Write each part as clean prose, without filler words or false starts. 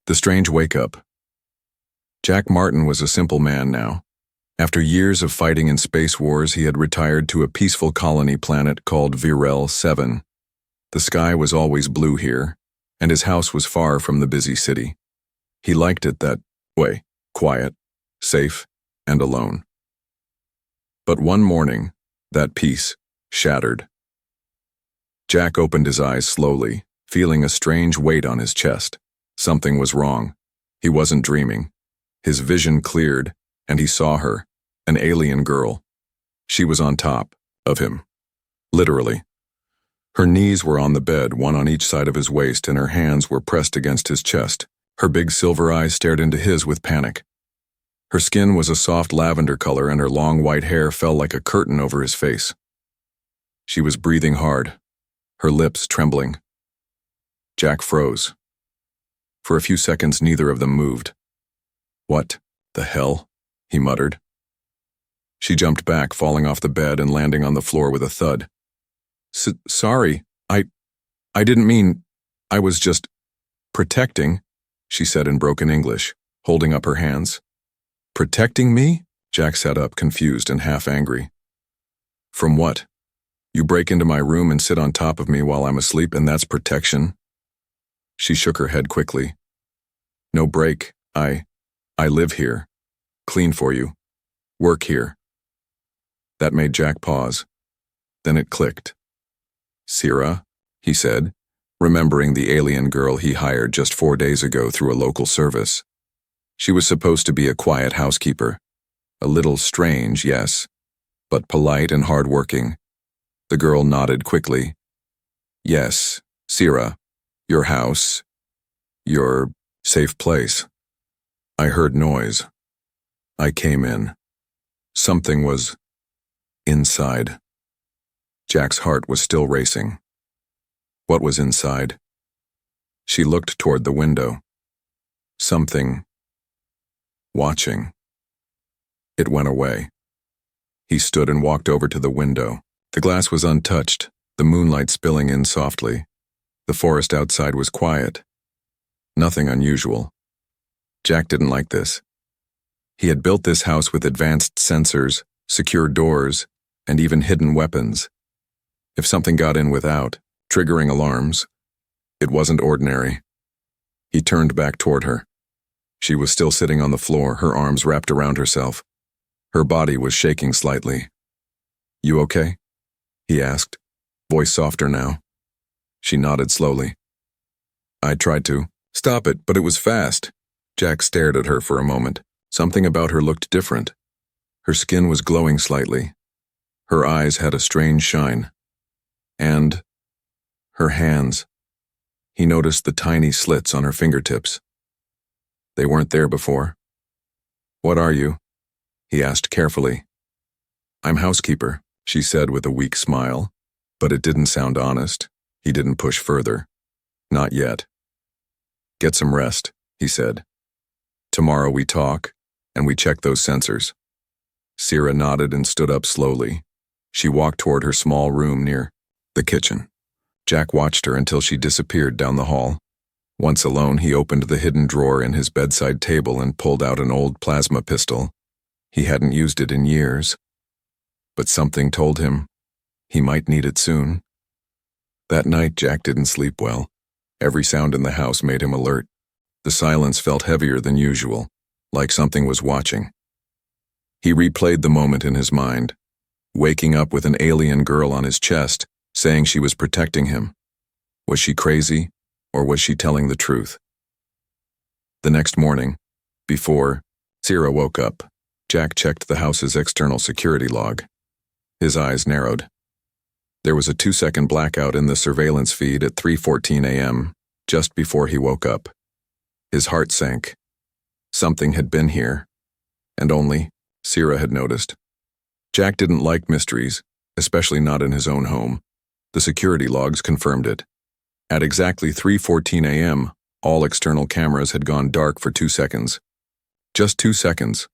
The strange wake-up. Jack Martin was a simple man now. After years of fighting in space wars, he had retired to a peaceful colony planet called Virel 7. The sky was always blue here, and his house was far from the busy city. He liked it that way, quiet, safe, and alone. But one morning, that peace shattered. Jack opened his eyes slowly, feeling a strange weight on his chest. Something was wrong. He wasn't dreaming. His vision cleared, and he saw her, an alien girl. She was on top of him, literally. Her knees were on the bed, one on each side of his waist, and her hands were pressed against his chest. Her big silver eyes stared into his with panic. Her skin was a soft lavender color, and her long white hair fell like a curtain over his face. She was breathing hard, her lips trembling. Jack froze. For a few seconds, neither of them moved. "What the hell?" he muttered. She jumped back, falling off the bed and landing on the floor with a thud. Sorry, I didn't mean, I was just protecting," she said in broken English, holding up her hands. "Protecting me?" Jack sat up, confused and half angry. "From what? You break into my room and sit on top of me while I'm asleep, and that's protection?" She shook her head quickly. "No break. I live here. Clean for you. Work here." That made Jack pause. Then it clicked. "Sira," he said, remembering the alien girl he hired just 4 days ago through a local service. She was supposed to be a quiet housekeeper. A little strange, yes, but polite and hardworking. The girl nodded quickly. "Yes, Sira. Your house. Your safe place. I heard noise. I came in. Something was inside." Jack's heart was still racing. What was inside? She looked toward the window. Something watching. It went away. He stood and walked over to the window. The glass was untouched, the moonlight spilling in softly. The forest outside was quiet. Nothing unusual. Jack didn't like this. He had built this house with advanced sensors, secure doors, and even hidden weapons. If something got in without, triggering alarms, it wasn't ordinary. He turned back toward her. She was still sitting on the floor, her arms wrapped around herself. Her body was shaking slightly. "You okay?" he asked, voice softer now. She nodded slowly. "I tried to stop it, but it was fast." Jack stared at her for a moment. Something about her looked different. Her skin was glowing slightly. Her eyes had a strange shine. And her hands. He noticed the tiny slits on her fingertips. They weren't there before. "What are you?" he asked carefully. "I'm housekeeper," she said with a weak smile, but it didn't sound honest. He didn't push further. "Not yet." "Get some rest," he said. "Tomorrow we talk, and we check those sensors." Sira nodded and stood up slowly. She walked toward her small room near the kitchen. Jack watched her until she disappeared down the hall. Once alone, he opened the hidden drawer in his bedside table and pulled out an old plasma pistol. He hadn't used it in years, but something told him he might need it soon. That night, Jack didn't sleep well. Every sound in the house made him alert. The silence felt heavier than usual, like something was watching. He replayed the moment in his mind, waking up with an alien girl on his chest, saying she was protecting him. Was she crazy, or was she telling the truth? The next morning, before Sira woke up, Jack checked the house's external security log. His eyes narrowed. There was a 2-second blackout in the surveillance feed at 3:14 a.m., just before he woke up. His heart sank. Something had been here, and only Sira had noticed. Jack didn't like mysteries, especially not in his own home. The security logs confirmed it. At exactly 3:14 a.m., all external cameras had gone dark for 2 seconds. Just 2 seconds,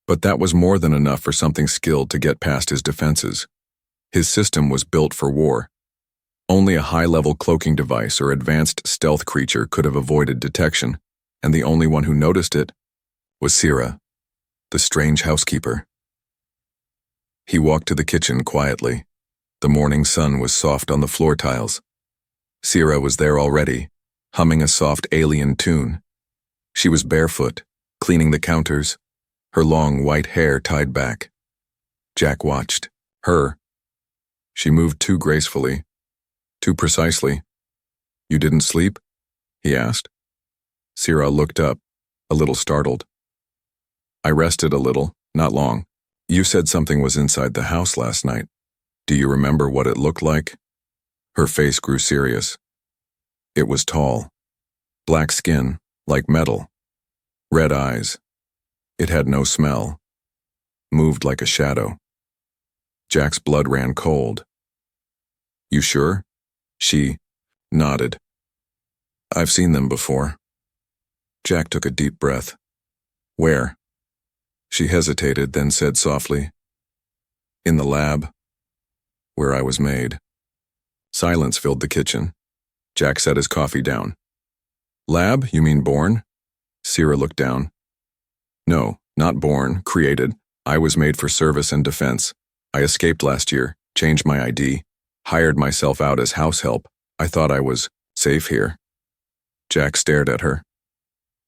but that was more than enough for something skilled to get past his defenses. His system was built for war. Only a high-level cloaking device or advanced stealth creature could have avoided detection. and the only one who noticed it was Sira, the strange housekeeper. He walked to the kitchen quietly. The morning sun was soft on the floor tiles. Sira was there already, humming a soft alien tune. She was barefoot, cleaning the counters, her long white hair tied back. Jack watched her. She moved too gracefully, too precisely. "You didn't sleep?" he asked. Sira looked up, a little startled. "I rested a little, not long. You said something was inside the house last night. Do you remember what it looked like?" Her face grew serious. It was tall, black skin, like metal, red eyes. It had no smell, moved like a shadow. Jack's blood ran cold. "You sure?" She nodded. "I've seen them before." Jack took a deep breath. "Where?" She hesitated, then said softly, "In the lab, where I was made." Silence filled the kitchen. Jack set his coffee down. "Lab? You mean born?" Sira looked down. "No, not born, created. I was made for service and defense. I escaped last year, changed my ID, hired myself out as house help. I thought I was safe here." Jack stared at her.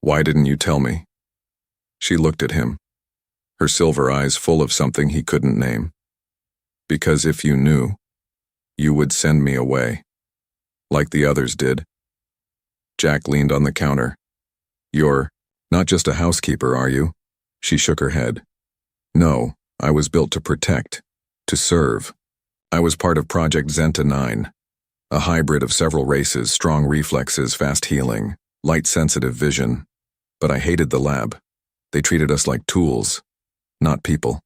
"Why didn't you tell me?" She looked at him, her silver eyes full of something he couldn't name. "Because if you knew, you would send me away, like the others did." Jack leaned on the counter. "You're not just a housekeeper, are you?" She shook her head. "No, I was built to protect, to serve. I was part of Project Zenta 9, a hybrid of several races, strong reflexes, fast healing, light-sensitive vision. But I hated the lab. They treated us like tools, not people."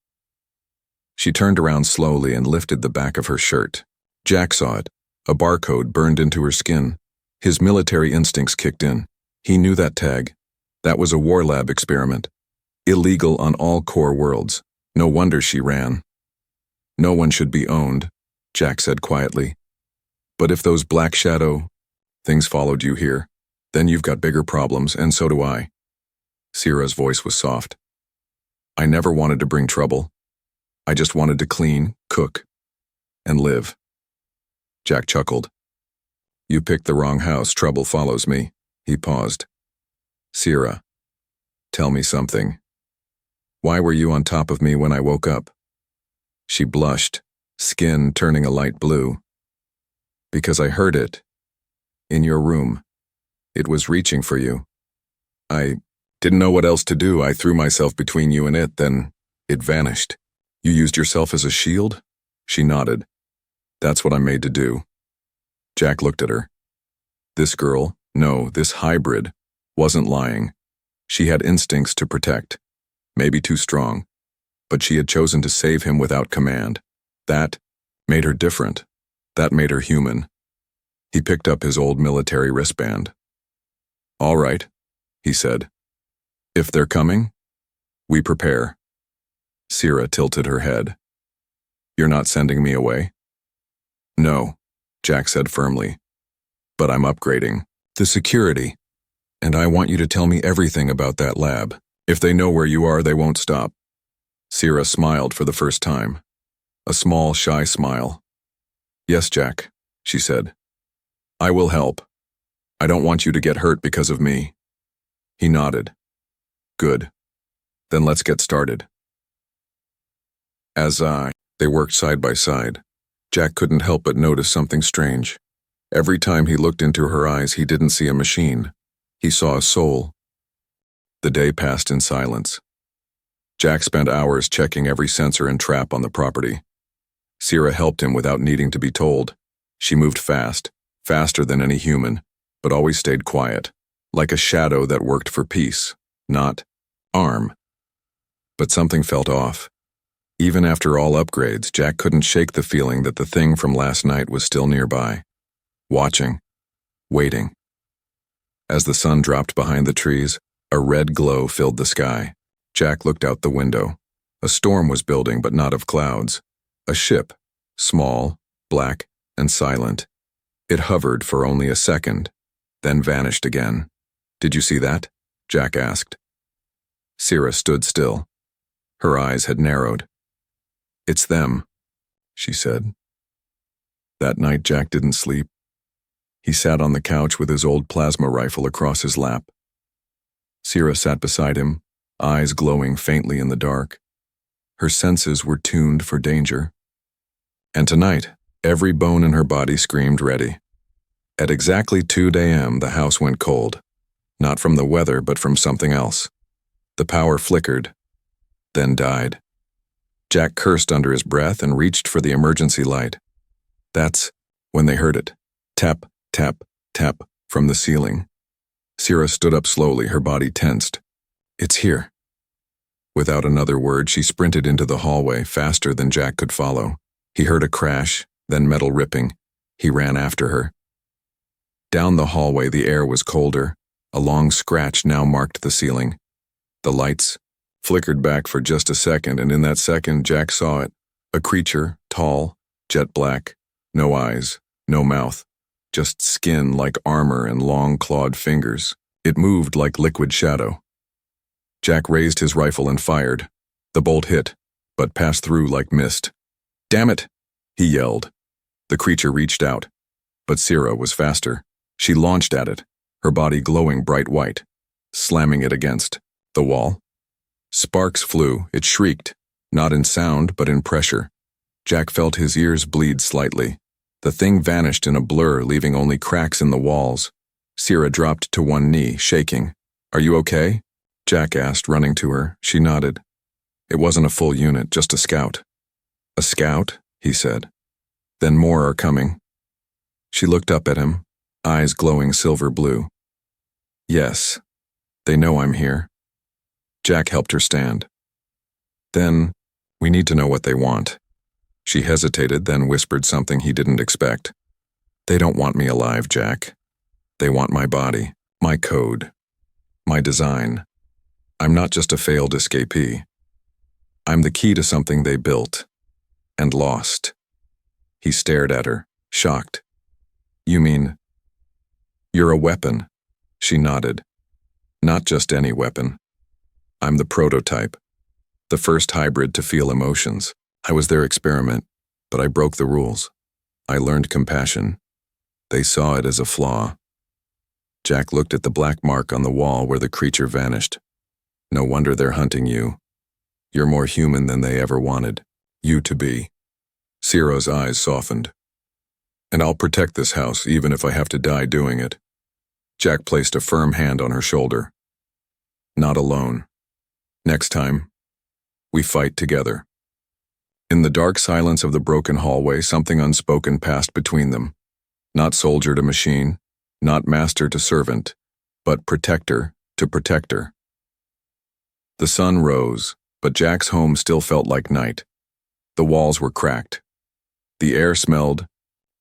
She turned around slowly and lifted the back of her shirt. Jack saw it, a barcode burned into her skin. His military instincts kicked in. He knew that tag. That was a war lab experiment. Illegal on all core worlds. No wonder she ran. "No one should be owned," Jack said quietly. "But if those black shadow things followed you here, then you've got bigger problems, and so do I." Sira's voice was soft. "I never wanted to bring trouble. I just wanted to clean, cook, and live." Jack chuckled. "You picked the wrong house. Trouble follows me." He paused. "Sira, tell me something. Why were you on top of me when I woke up?" She blushed, skin turning a light blue. "Because I heard it. In your room. It was reaching for you. I didn't know what else to do. I threw myself between you and it, then it vanished." "You used yourself as a shield?" She nodded. "That's what I'm made to do." Jack looked at her. This girl, no, this hybrid, wasn't lying. She had instincts to protect. Maybe too strong. But she had chosen to save him without command. That made her different. That made her human. He picked up his old military wristband. "All right," he said. "If they're coming, we prepare." Sira tilted her head. "You're not sending me away?" "No," Jack said firmly. "But I'm upgrading the security. And I want you to tell me everything about that lab. If they know where you are, they won't stop." Sira smiled for the first time. A small, shy smile. "Yes, Jack," she said. "I will help. I don't want you to get hurt because of me." He nodded. "Good. Then let's get started." They worked side by side. Jack couldn't help but notice something strange. Every time he looked into her eyes, he didn't see a machine. He saw a soul. The day passed in silence. Jack spent hours checking every sensor and trap on the property. Sira helped him without needing to be told. She moved fast, faster than any human, but always stayed quiet, like a shadow that worked for peace, not harm. But something felt off. Even after all upgrades, Jack couldn't shake the feeling that the thing from last night was still nearby, watching, waiting. As the sun dropped behind the trees, a red glow filled the sky. Jack looked out the window. A storm was building, but not of clouds. A ship, small, black, and silent. It hovered for only a second, then vanished again. "Did you see that?" Jack asked. Sierra stood still. Her eyes had narrowed. It's them, she said. That night Jack didn't sleep. He sat on the couch with his old plasma rifle across his lap. Sierra sat beside him, eyes glowing faintly in the dark. Her senses were tuned for danger. And tonight, every bone in her body screamed ready. At exactly 2 a.m., the house went cold. Not from the weather, but from something else. The power flickered, then died. Jack cursed under his breath and reached for the emergency light. That's when they heard it. Tap, tap, tap from the ceiling. Sierra stood up slowly, her body tensed. It's here. Without another word, she sprinted into the hallway, faster than Jack could follow. He heard a crash, then metal ripping. He ran after her. Down the hallway, the air was colder. A long scratch now marked the ceiling. The lights flickered back for just a second, and in that second, Jack saw it. A creature, tall, jet black, no eyes, no mouth, just skin like armor and long clawed fingers. It moved like liquid shadow. Jack raised his rifle and fired. The bolt hit, but passed through like mist. Damn it, he yelled. The creature reached out, but Sierra was faster. She launched at it, her body glowing bright white, slamming it against the wall. Sparks flew, it shrieked, not in sound but in pressure. Jack felt his ears bleed slightly. The thing vanished in a blur, leaving only cracks in the walls. Sierra dropped to one knee, shaking. Are you okay? Jack asked, running to her. She nodded. It wasn't a full unit, just a scout. A scout? He said. Then more are coming. She looked up at him, eyes glowing silver blue. Yes, they know I'm here. Jack helped her stand. Then, we need to know what they want. She hesitated, then whispered something he didn't expect. They don't want me alive, Jack. They want my body, my code, my design. I'm not just a failed escapee. I'm the key to something they built and lost. He stared at her, shocked. You mean, you're a weapon? She nodded. Not just any weapon. I'm the prototype, the first hybrid to feel emotions. I was their experiment, but I broke the rules. I learned compassion. They saw it as a flaw. Jack looked at the black mark on the wall where the creature vanished. No wonder they're hunting you. You're more human than they ever wanted you to be. Sierra's eyes softened. And I'll protect this house, even if I have to die doing it. Jack placed a firm hand on her shoulder. Not alone. Next time, we fight together. In the dark silence of the broken hallway, something unspoken passed between them. Not soldier to machine, not master to servant, but protector to protector. The sun rose, but Jack's home still felt like night. The walls were cracked. The air smelled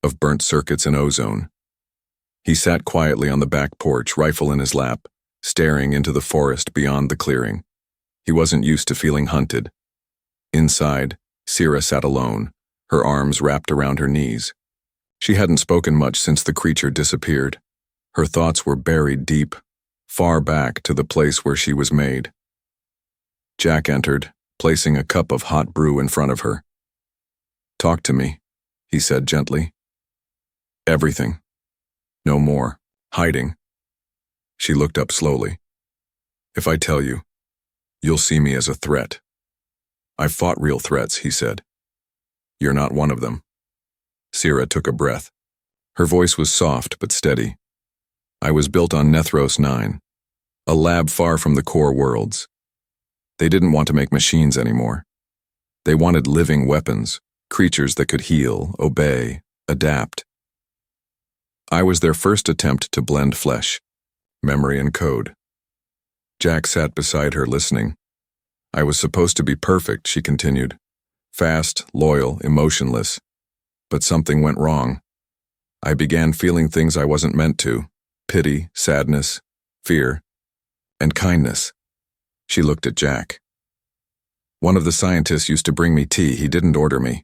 of burnt circuits and ozone. He sat quietly on the back porch, rifle in his lap, staring into the forest beyond the clearing. He wasn't used to feeling hunted. Inside, Sierra sat alone, her arms wrapped around her knees. She hadn't spoken much since the creature disappeared. Her thoughts were buried deep, far back to the place where she was made. Jack entered, placing a cup of hot brew in front of her. Talk to me, he said gently. Everything. No more. Hiding. She looked up slowly. If I tell you, you'll see me as a threat. I've fought real threats, he said. You're not one of them. Sierra took a breath. Her voice was soft but steady. I was built on Nethros 9, a lab far from the core worlds. They didn't want to make machines anymore. They wanted living weapons, creatures that could heal, obey, adapt. I was their first attempt to blend flesh, memory and code. Jack sat beside her listening. I was supposed to be perfect, she continued. Fast, loyal, emotionless. But something went wrong. I began feeling things I wasn't meant to. Pity, sadness, fear, and kindness. She looked at Jack. One of the scientists used to bring me tea. He didn't order me.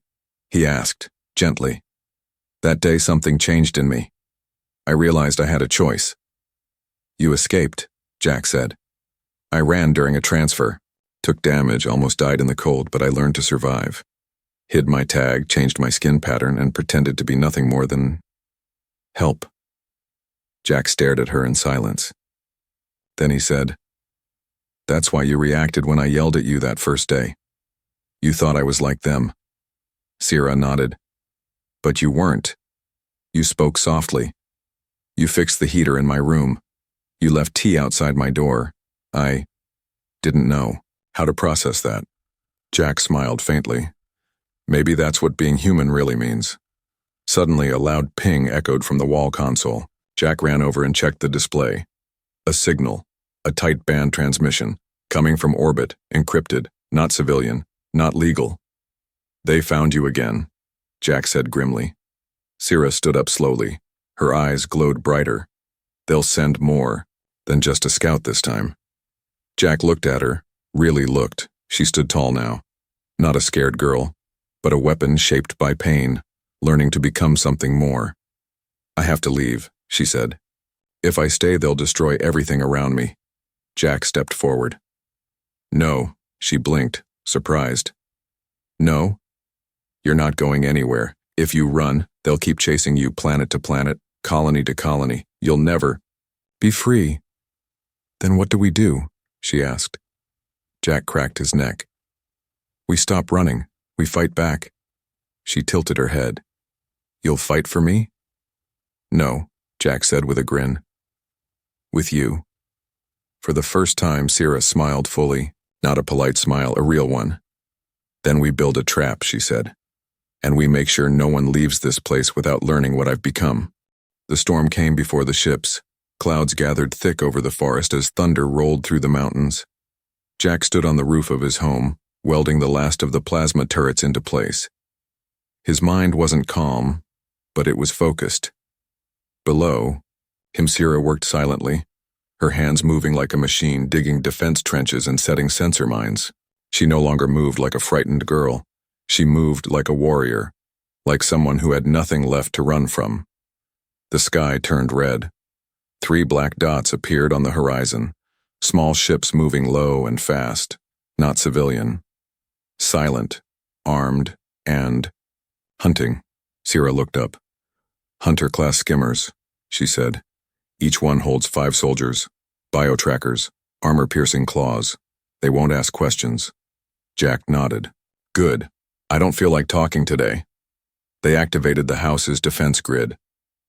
He asked, gently. That day something changed in me. I realized I had a choice. You escaped, Jack said. I ran during a transfer. Took damage, almost died in the cold, but I learned to survive. Hid my tag, changed my skin pattern, and pretended to be nothing more than help. Jack stared at her in silence. Then he said, "That's why you reacted when I yelled at you that first day. You thought I was like them." Sierra nodded. "But you weren't. You spoke softly. You fixed the heater in my room. You left tea outside my door. I didn't know how to process that." Jack smiled faintly. Maybe that's what being human really means. Suddenly, a loud ping echoed from the wall console. Jack ran over and checked the display. A signal, a tight band transmission, coming from orbit, encrypted, not civilian, not legal. "They found you again," Jack said grimly. Sierra stood up slowly. Her eyes glowed brighter. "They'll send more than just a scout this time." Jack looked at her, really looked. She stood tall now. Not a scared girl, but a weapon shaped by pain, learning to become something more. "I have to leave," she said. "If I stay, they'll destroy everything around me." Jack stepped forward. "No," she blinked, surprised. "No? You're not going anywhere. If you run, they'll keep chasing you planet to planet, colony to colony. You'll never be free." "Then what do we do?" she asked. Jack cracked his neck. "We stop running. We fight back." She tilted her head. "You'll fight for me?" "No," Jack said with a grin. "With you." For the first time, Sierra smiled fully, not a polite smile, a real one. "Then we build a trap," she said. "And we make sure no one leaves this place without learning what I've become." The storm came before the ships. Clouds gathered thick over the forest as thunder rolled through the mountains. Jack stood on the roof of his home, welding the last of the plasma turrets into place. His mind wasn't calm, but it was focused. Below him, Sierra worked silently, her hands moving like a machine, digging defense trenches and setting sensor mines. She no longer moved like a frightened girl. She moved like a warrior, like someone who had nothing left to run from. The sky turned red. 3 black dots appeared on the horizon, small ships moving low and fast, not civilian. Silent, armed, and hunting. Sierra looked up. "Hunter-class skimmers," she said. "Each one holds 5 soldiers, bio-trackers, armor-piercing claws. They won't ask questions." Jack nodded. "Good. I don't feel like talking today." They activated the house's defense grid.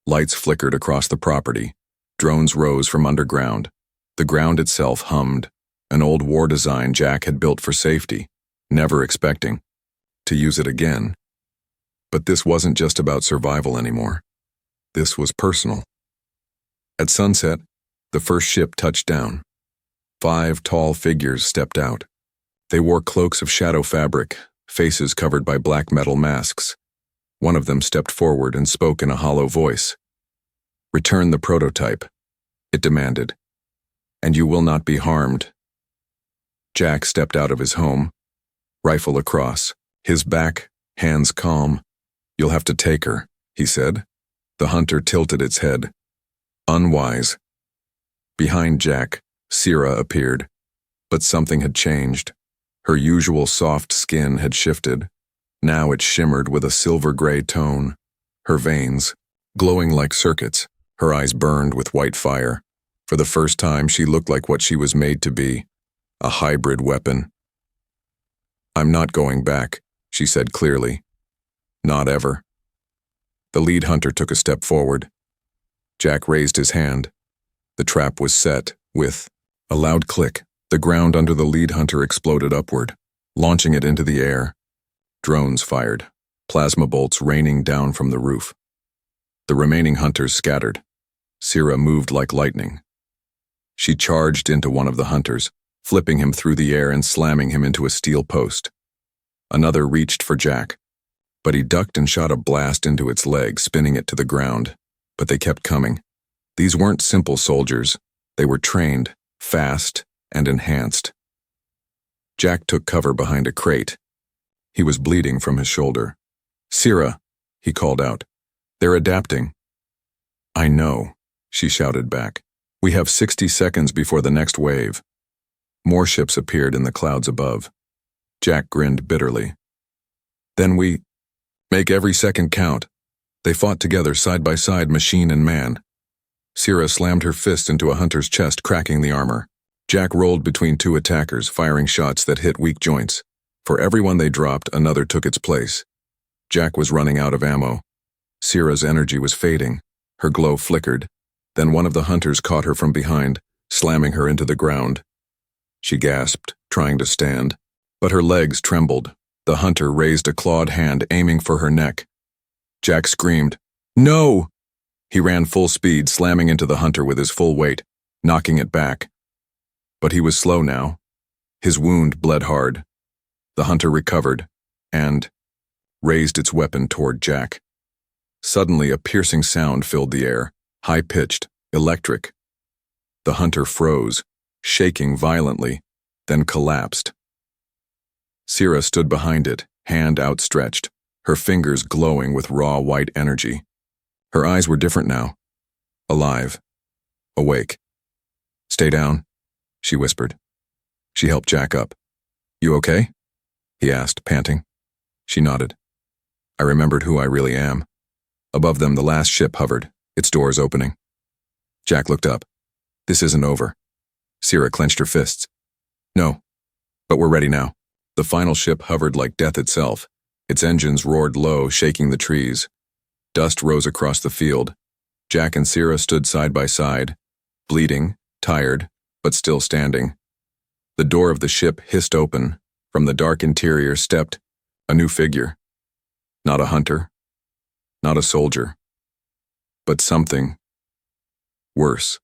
Lights flickered across the property. Drones rose from underground. The ground itself hummed, an old war design Jack had built for safety, never expecting to use it again. But this wasn't just about survival anymore. This was personal. At sunset, the first ship touched down. 5 tall figures stepped out. They wore cloaks of shadow fabric, faces covered by black metal masks. One of them stepped forward and spoke in a hollow voice. "Return the prototype," it demanded, "and you will not be harmed." Jack stepped out of his home, rifle across, his back, hands calm. "You'll have to take her," he said. The hunter tilted its head. "Unwise." Behind Jack, Sierra appeared, but something had changed. Her usual soft skin had shifted. Now it shimmered with a silver-gray tone. Her veins, glowing like circuits, her eyes burned with white fire. For the first time, she looked like what she was made to be, a hybrid weapon. "I'm not going back," she said clearly. "Not ever." The lead hunter took a step forward. Jack raised his hand. The trap was set, with a loud click. The ground under the lead hunter exploded upward, launching it into the air. Drones fired, plasma bolts raining down from the roof. The remaining hunters scattered. Sierra moved like lightning. She charged into one of the hunters, flipping him through the air and slamming him into a steel post. Another reached for Jack, but he ducked and shot a blast into its leg, spinning it to the ground. But they kept coming. These weren't simple soldiers. They were trained, fast, and enhanced. Jack took cover behind a crate. He was bleeding from his shoulder. "Sierra," he called out. "They're adapting." "I know," she shouted back. "We have 60 seconds before the next wave." More ships appeared in the clouds above. Jack grinned bitterly. Then we make every second count. They fought together side by side, machine and man. Sierra slammed her fist into a hunter's chest, cracking the armor. Jack rolled between two attackers, firing shots that hit weak joints. For every one they dropped, another took its place. Jack was running out of ammo. Sierra's energy was fading. Her glow flickered. Then one of the hunters caught her from behind, slamming her into the ground. She gasped, trying to stand, but her legs trembled. The hunter raised a clawed hand, aiming for her neck. Jack screamed, "No!" He ran full speed, slamming into the hunter with his full weight, knocking it back. But he was slow now. His wound bled hard. The hunter recovered, and raised its weapon toward Jack. Suddenly, a piercing sound filled the air, high-pitched, electric. The hunter froze, shaking violently, then collapsed. Sierra stood behind it, hand outstretched, her fingers glowing with raw white energy. Her eyes were different now. Alive. Awake. "Stay down," she whispered. She helped Jack up. "You okay?" he asked, panting. She nodded. I remembered who I really am. Above them, the last ship hovered, its doors opening. Jack looked up. "This isn't over." Sierra clenched her fists. "No, but we're ready now." The final ship hovered like death itself. Its engines roared low, shaking the trees. Dust rose across the field. Jack and Sierra stood side by side, bleeding, tired, but still standing. The door of the ship hissed open. From the dark interior stepped a new figure. Not a hunter, not a soldier, but something worse.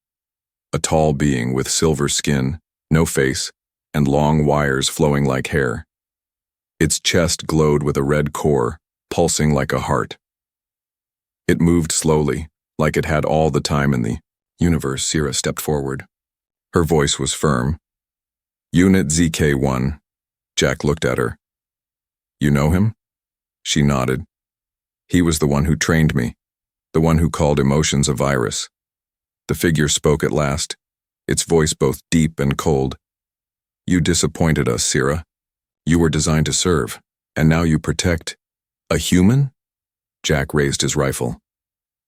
A tall being with silver skin, no face, and long wires flowing like hair. Its chest glowed with a red core, pulsing like a heart. It moved slowly, like it had all the time in the universe. Sierra stepped forward. Her voice was firm. "Unit ZK-1. Jack looked at her. "You know him?" She nodded. "He was the one who trained me, the one who called emotions a virus." The figure spoke at last, its voice both deep and cold. "You disappointed us, Sierra. You were designed to serve, and now you protect a human?" Jack raised his rifle.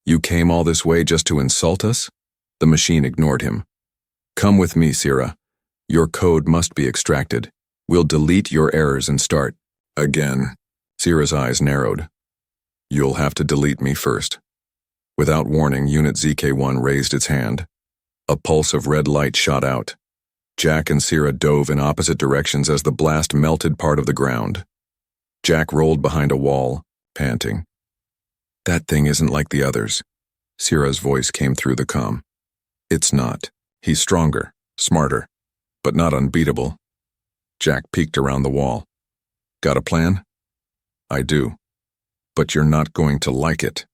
"You came all this way just to insult us?" The machine ignored him. "Come with me, Sierra. Your code must be extracted. We'll delete your errors and start again." Sierra's eyes narrowed. "You'll have to delete me first." Without warning, Unit ZK-1 raised its hand. A pulse of red light shot out. Jack and Sierra dove in opposite directions as the blast melted part of the ground. Jack rolled behind a wall, panting. "That thing isn't like the others." Sierra's voice came through the comm. "It's not. He's stronger, smarter, but not unbeatable." Jack peeked around the wall. "Got a plan?" "I do. But you're not going to like it."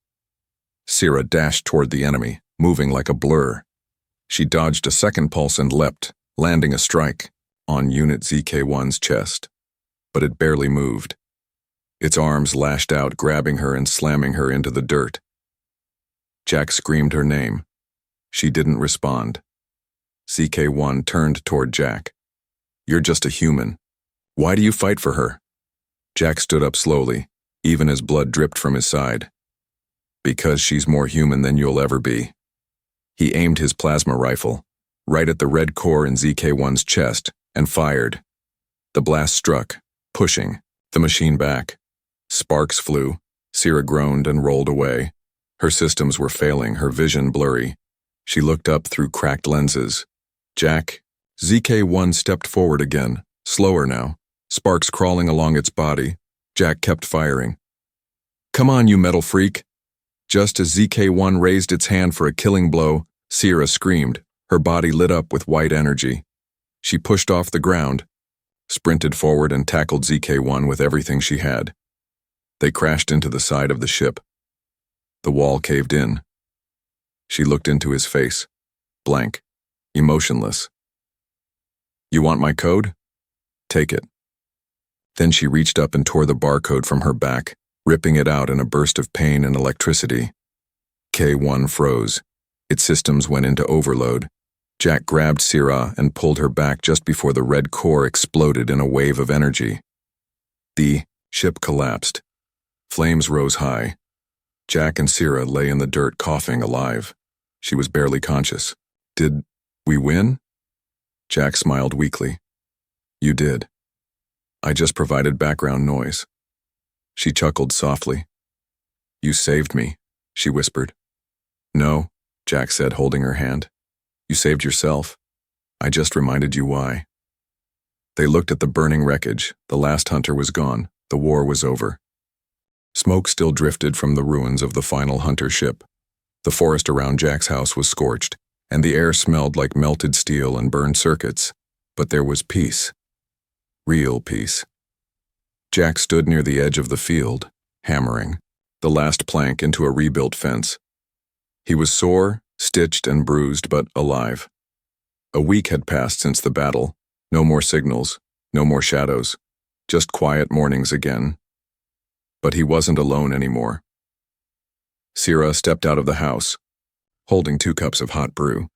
Sierra dashed toward the enemy, moving like a blur. She dodged a second pulse and leapt, landing a strike on Unit ZK-1's chest. But it barely moved. Its arms lashed out, grabbing her and slamming her into the dirt. Jack screamed her name. She didn't respond. ZK-1 turned toward Jack. "You're just a human. Why do you fight for her?" Jack stood up slowly, even as blood dripped from his side. "Because she's more human than you'll ever be." He aimed his plasma rifle, right at the red core in ZK-1's chest, and fired. The blast struck, pushing the machine back. Sparks flew. Sierra groaned and rolled away. Her systems were failing, her vision blurry. She looked up through cracked lenses. "Jack." ZK-1 stepped forward again, slower now, sparks crawling along its body. Jack kept firing. "Come on, you metal freak." Just as ZK-1 raised its hand for a killing blow, Sierra screamed, her body lit up with white energy. She pushed off the ground, sprinted forward and tackled ZK-1 with everything she had. They crashed into the side of the ship. The wall caved in. She looked into his face, blank, emotionless. "You want my code? Take it." Then she reached up and tore the barcode from her back, ripping it out in a burst of pain and electricity. K1 froze. Its systems went into overload. Jack grabbed Syrah and pulled her back just before the red core exploded in a wave of energy. The ship collapsed. Flames rose high. Jack and Syrah lay in the dirt coughing, alive. She was barely conscious. Did we win? Jack smiled weakly. You did. I just provided background noise. She chuckled softly. You saved me, she whispered. No, Jack said, holding her hand. You saved yourself. I just reminded you why. They looked at the burning wreckage. The last hunter was gone. The war was over. Smoke still drifted from the ruins of the final hunter ship. The forest around Jack's house was scorched, and the air smelled like melted steel and burned circuits. But there was peace. Real peace. Jack stood near the edge of the field, hammering the last plank into a rebuilt fence. He was sore, stitched and bruised, but alive. A week had passed since the battle. No more signals, no more shadows, just quiet mornings again. But he wasn't alone anymore. Syrah stepped out of the house, holding 2 cups of hot brew.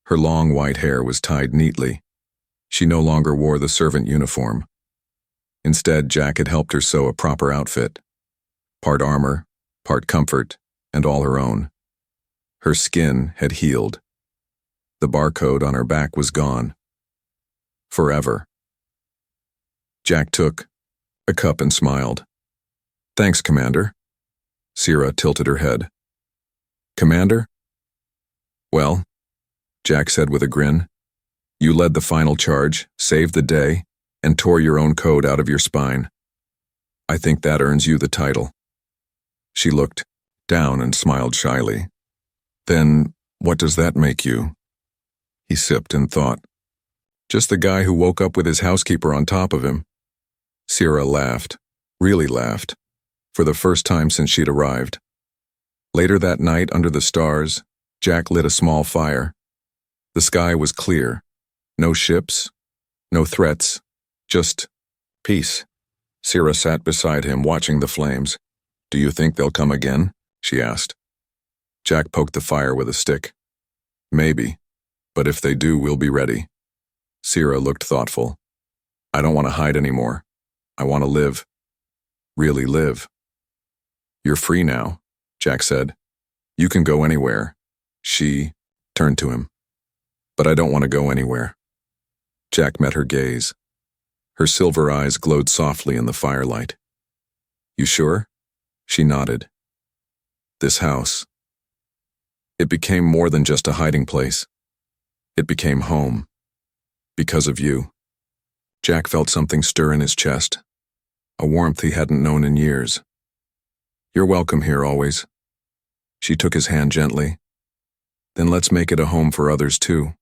Her long white hair was tied neatly. She no longer wore the servant uniform. Instead, Jack had helped her sew a proper outfit. Part armor, part comfort, and all her own. Her skin had healed. The barcode on her back was gone. Forever. Jack took a cup and smiled. Thanks, Commander. Syrah tilted her head. Commander? Well, Jack said with a grin, you led the final charge, saved the day, and tore your own code out of your spine. I think that earns you the title. She looked down and smiled shyly. Then, what does that make you? He sipped and thought. Just the guy who woke up with his housekeeper on top of him. Syrah laughed, really laughed, for the first time since she'd arrived. Later that night, under the stars, Jack lit a small fire. The sky was clear. No ships, no threats, just peace. Syrah sat beside him, watching the flames. Do you think they'll come again? She asked. Jack poked the fire with a stick. Maybe, but if they do, we'll be ready. Syrah looked thoughtful. I don't want to hide anymore. I want to live. Really live. You're free now, Jack said. You can go anywhere. She turned to him. But I don't want to go anywhere. Jack met her gaze. Her silver eyes glowed softly in the firelight. You sure? She nodded. This house. It became more than just a hiding place. It became home. Because of you. Jack felt something stir in his chest, a warmth he hadn't known in years. You're welcome here always. She took his hand gently. Then let's make it a home for others too.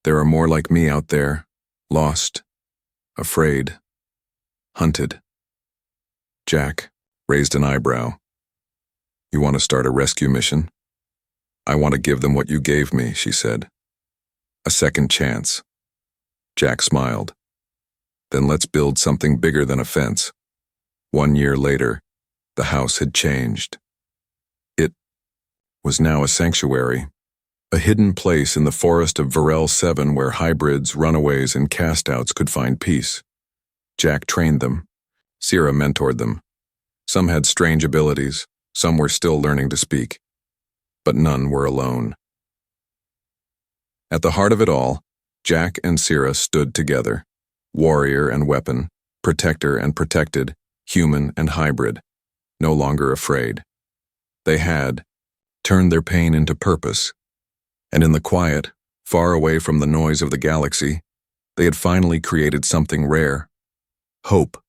There are more like me out there, lost, afraid, hunted. Jack raised an eyebrow. You want to start a rescue mission? I want to give them what you gave me, she said. A second chance. Jack smiled. Then let's build something bigger than a fence. 1 year later, the house had changed. It was now a sanctuary, a hidden place in the forest of Virel 7 where hybrids, runaways, and cast-outs could find peace. Jack trained them. Syrah mentored them. Some had strange abilities, some were still learning to speak. But none were alone. At the heart of it all, Jack and Syrah stood together, warrior and weapon, protector and protected, human and hybrid, no longer afraid. They had turned their pain into purpose, and in the quiet, far away from the noise of the galaxy, they had finally created something rare: hope.